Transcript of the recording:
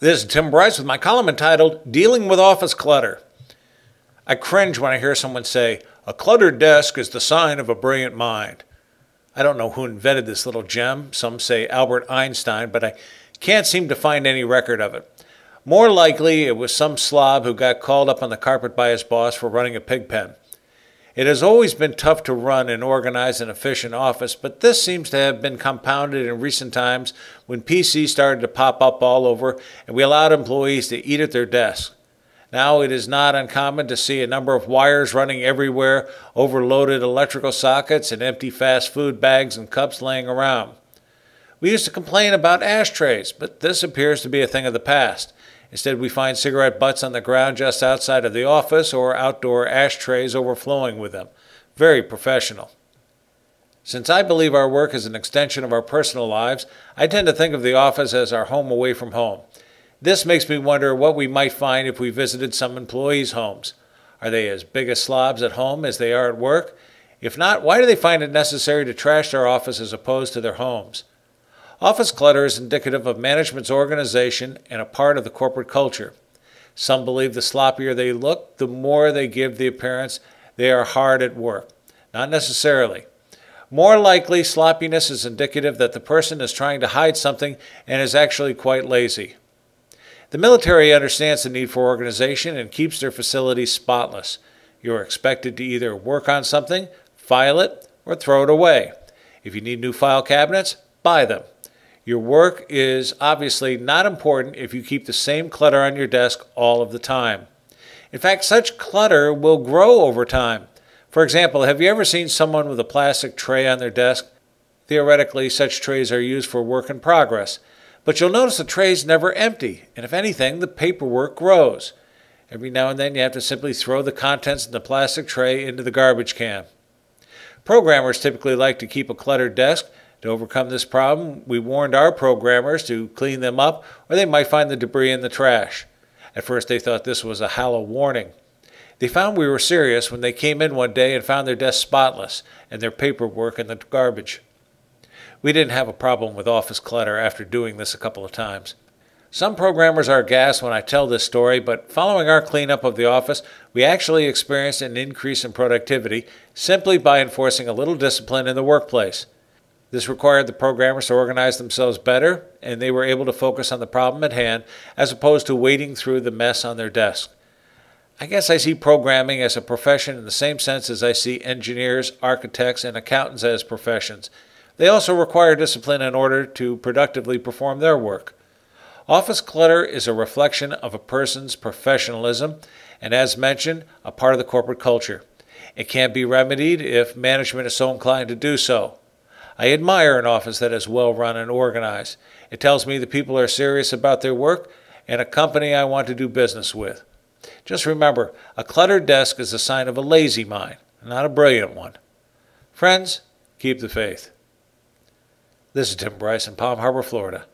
This is Tim Bryce with my column entitled Dealing with Office Clutter. I cringe when I hear someone say, "A cluttered desk is the sign of a brilliant mind." I don't know who invented this little gem. Some say Albert Einstein, but I can't seem to find any record of it. More likely, it was some slob who got called up on the carpet by his boss for running a pigpen. It has always been tough to run an organized and efficient office, but this seems to have been compounded in recent times when PCs started to pop up all over and we allowed employees to eat at their desks. Now it is not uncommon to see a number of wires running everywhere, overloaded electrical sockets, and empty fast food bags and cups laying around. We used to complain about ashtrays, but this appears to be a thing of the past. Instead, we find cigarette butts on the ground just outside of the office or outdoor ashtrays overflowing with them. Very professional. Since I believe our work is an extension of our personal lives, I tend to think of the office as our home away from home. This makes me wonder what we might find if we visited some employees' homes. Are they as big as slobs at home as they are at work? If not, why do they find it necessary to trash their office as opposed to their homes? Office clutter is indicative of management's organization and a part of the corporate culture. Some believe the sloppier they look, the more they give the appearance they are hard at work. Not necessarily. More likely, sloppiness is indicative that the person is trying to hide something and is actually quite lazy. The military understands the need for organization and keeps their facilities spotless. You are expected to either work on something, file it, or throw it away. If you need new file cabinets, buy them. Your work is obviously not important if you keep the same clutter on your desk all of the time. In fact, such clutter will grow over time. For example, have you ever seen someone with a plastic tray on their desk? Theoretically, such trays are used for work in progress. But you'll notice the trays never empty, and if anything, the paperwork grows. Every now and then you have to simply throw the contents in the plastic tray into the garbage can. Programmers typically like to keep a cluttered desk. To overcome this problem, we warned our programmers to clean them up or they might find the debris in the trash. At first they thought this was a hollow warning. They found we were serious when they came in one day and found their desk spotless and their paperwork in the garbage. We didn't have a problem with office clutter after doing this a couple of times. Some programmers are aghast when I tell this story, but following our cleanup of the office, we actually experienced an increase in productivity simply by enforcing a little discipline in the workplace. This required the programmers to organize themselves better, and they were able to focus on the problem at hand as opposed to wading through the mess on their desk. I guess I see programming as a profession in the same sense as I see engineers, architects, and accountants as professions. They also require discipline in order to productively perform their work. Office clutter is a reflection of a person's professionalism and, as mentioned, a part of the corporate culture. It can be remedied if management is so inclined to do so. I admire an office that is well run and organized. It tells me the people are serious about their work and a company I want to do business with. Just remember, a cluttered desk is a sign of a lazy mind, not a brilliant one. Friends, keep the faith. This is Tim Bryce in Palm Harbor, Florida.